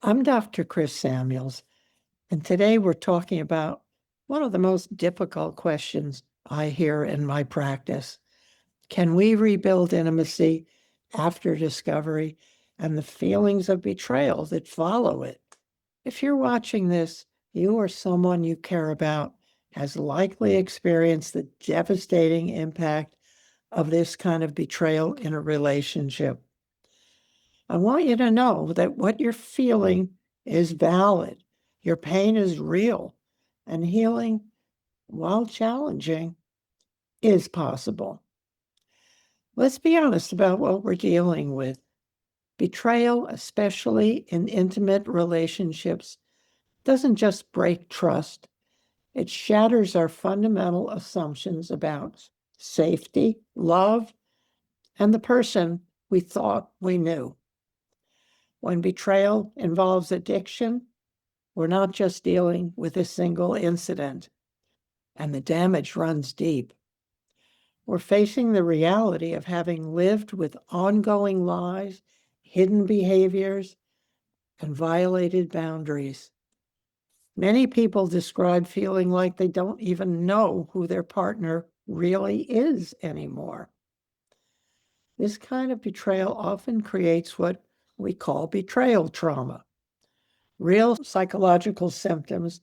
I'm Dr. Chris Samuels, and today we're talking about one of the most difficult questions I hear in my practice. Can we rebuild intimacy after discovery and the feelings of betrayal that follow it? If you're watching this, you or someone you care about has likely experienced the devastating impact of this kind of betrayal in a relationship. I want you to know that what you're feeling is valid. Your pain is real, and healing, while challenging, is possible. Let's be honest about what we're dealing with. Betrayal, especially in intimate relationships, doesn't just break trust, it shatters our fundamental assumptions about safety, love, and the person we thought we knew. When betrayal involves addiction, we're not just dealing with a single incident, and the damage runs deep. We're facing the reality of having lived with ongoing lies, hidden behaviors, and violated boundaries. Many people describe feeling like they don't even know who their partner really is anymore. This kind of betrayal often creates what we call betrayal trauma, real psychological symptoms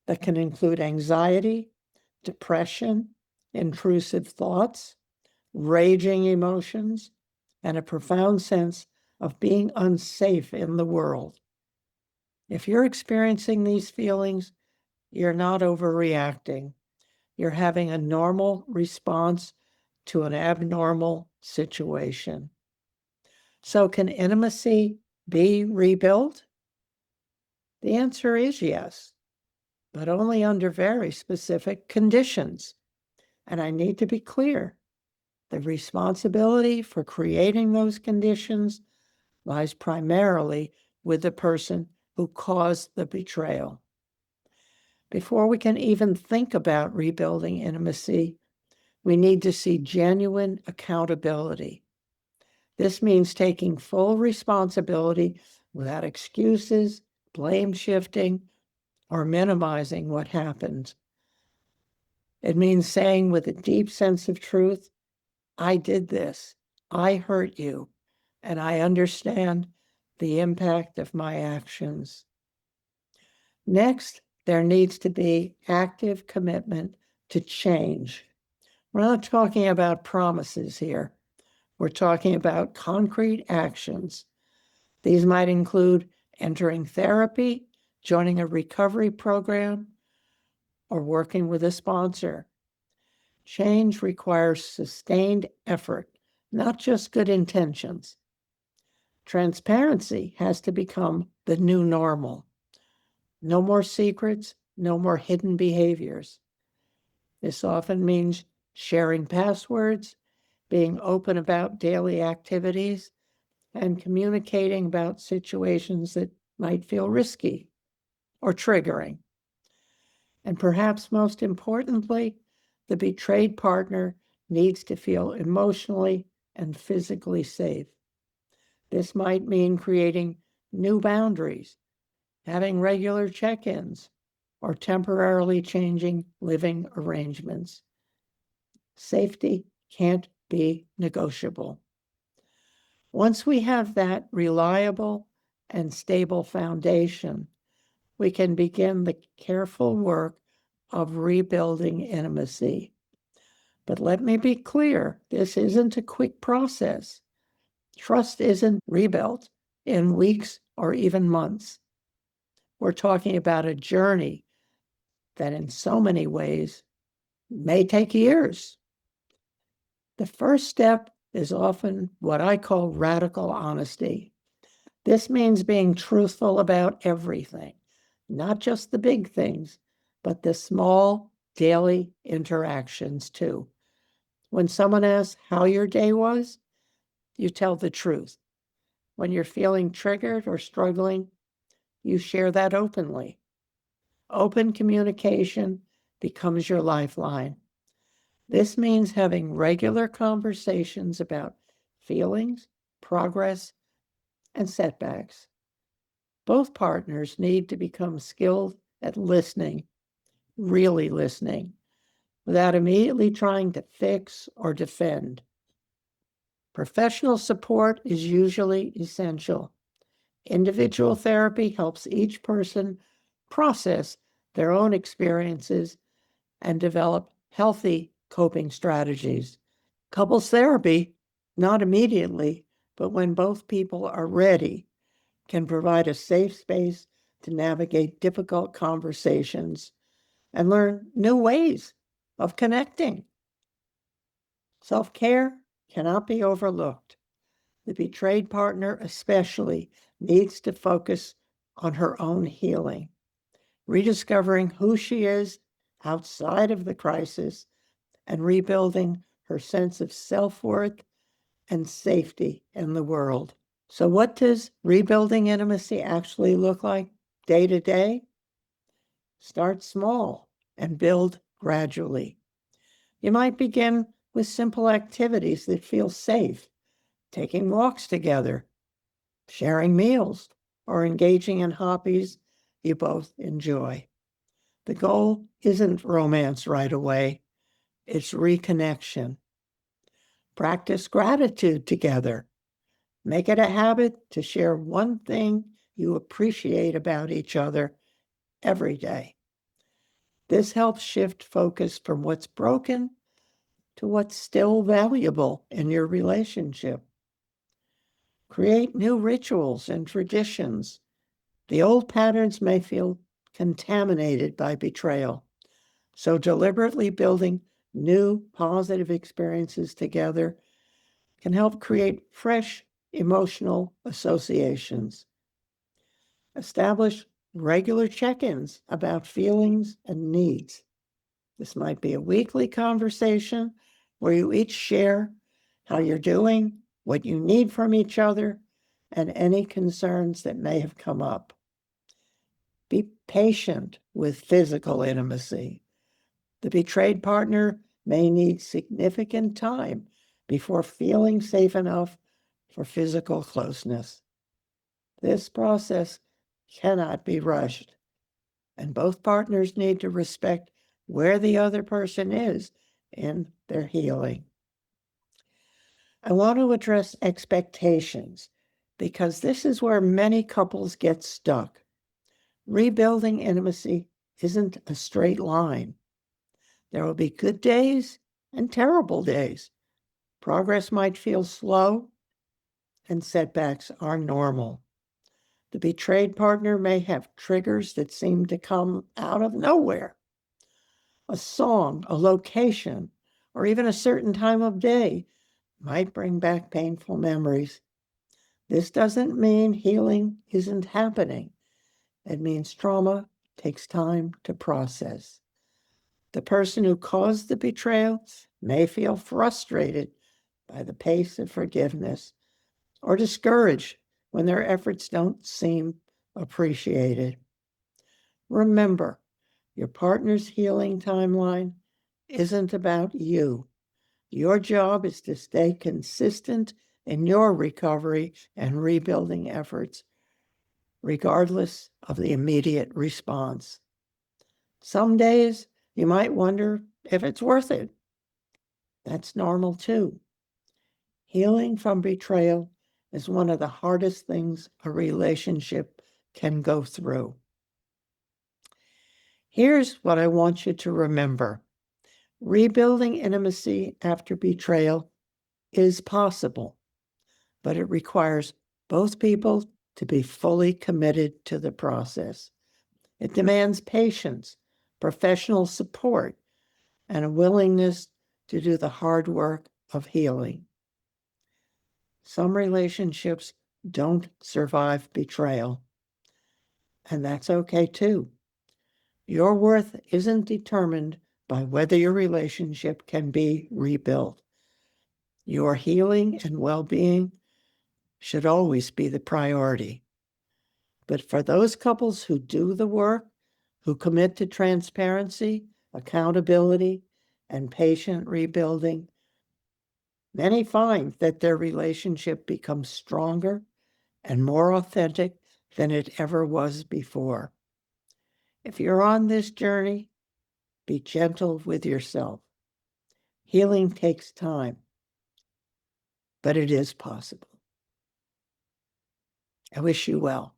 that can include anxiety, depression, intrusive thoughts, raging emotions, and a profound sense of being unsafe in the world. If you're experiencing these feelings, you're not overreacting. You're having a normal response to an abnormal situation. So, can intimacy be rebuilt? The answer is yes, but only under very specific conditions. And I need to be clear, the responsibility for creating those conditions lies primarily with the person who caused the betrayal. Before we can even think about rebuilding intimacy, we need to see genuine accountability. This means taking full responsibility without excuses, blame shifting, or minimizing what happened. It means saying with a deep sense of truth, I did this, I hurt you, and I understand the impact of my actions. Next, there needs to be active commitment to change. We're not talking about promises here. We're talking about concrete actions. These might include entering therapy, joining a recovery program, or working with a sponsor. Change requires sustained effort, not just good intentions. Transparency has to become the new normal. No more secrets, no more hidden behaviors. This often means sharing passwords, being open about daily activities, and communicating about situations that might feel risky or triggering. And perhaps most importantly, the betrayed partner needs to feel emotionally and physically safe. This might mean creating new boundaries, having regular check ins, or temporarily changing living arrangements. Safety can't be negotiable. Once we have that reliable and stable foundation, we can begin the careful work of rebuilding intimacy. But let me be clear, this isn't a quick process. Trust isn't rebuilt in weeks or even months. We're talking about a journey that in so many ways may take years. The first step is often what I call radical honesty. This means being truthful about everything, not just the big things, but the small daily interactions too. When someone asks how your day was, you tell the truth. When you're feeling triggered or struggling, you share that openly. Open communication becomes your lifeline. This means having regular conversations about feelings, progress, and setbacks. Both partners need to become skilled at listening, really listening, without immediately trying to fix or defend. Professional support is usually essential. Individual therapy helps each person process their own experiences and develop healthy coping strategies. Couples therapy, not immediately, but when both people are ready, can provide a safe space to navigate difficult conversations and learn new ways of connecting. Self-care cannot be overlooked. The betrayed partner especially needs to focus on her own healing, rediscovering who she is outside of the crisis and rebuilding her sense of self-worth and safety in the world. So what does rebuilding intimacy actually look like day to day? Start small and build gradually. You might begin with simple activities that feel safe, taking walks together, sharing meals, or engaging in hobbies you both enjoy. The goal isn't romance right away, it's reconnection. Practice gratitude together. Make it a habit to share one thing you appreciate about each other every day. This helps shift focus from what's broken to what's still valuable in your relationship. Create new rituals and traditions. The old patterns may feel contaminated by betrayal, so deliberately building new positive experiences together can help create fresh emotional associations. Establish regular check-ins about feelings and needs. This might be a weekly conversation where you each share how you're doing, what you need from each other, and any concerns that may have come up. Be patient with physical intimacy. The betrayed partner may need significant time before feeling safe enough for physical closeness. This process cannot be rushed, and both partners need to respect where the other person is in their healing. I want to address expectations because this is where many couples get stuck. Rebuilding intimacy isn't a straight line. There will be good days and terrible days. Progress might feel slow, and setbacks are normal. The betrayed partner may have triggers that seem to come out of nowhere. A song, a location, or even a certain time of day might bring back painful memories. This doesn't mean healing isn't happening. It means trauma takes time to process. The person who caused the betrayal may feel frustrated by the pace of forgiveness or discouraged when their efforts don't seem appreciated. Remember, your partner's healing timeline isn't about you. Your job is to stay consistent in your recovery and rebuilding efforts, regardless of the immediate response. Some days you might wonder if it's worth it. That's normal too. Healing from betrayal is one of the hardest things a relationship can go through. Here's what I want you to remember. Rebuilding intimacy after betrayal is possible, but it requires both people to be fully committed to the process. It demands patience, professional support, and a willingness to do the hard work of healing. Some relationships don't survive betrayal, and that's okay too. Your worth isn't determined by whether your relationship can be rebuilt. Your healing and well-being should always be the priority. But for those couples who do the work, who commit to transparency, accountability, and patient rebuilding, many find that their relationship becomes stronger and more authentic than it ever was before. If you're on this journey, be gentle with yourself. Healing takes time, but it is possible. I wish you well.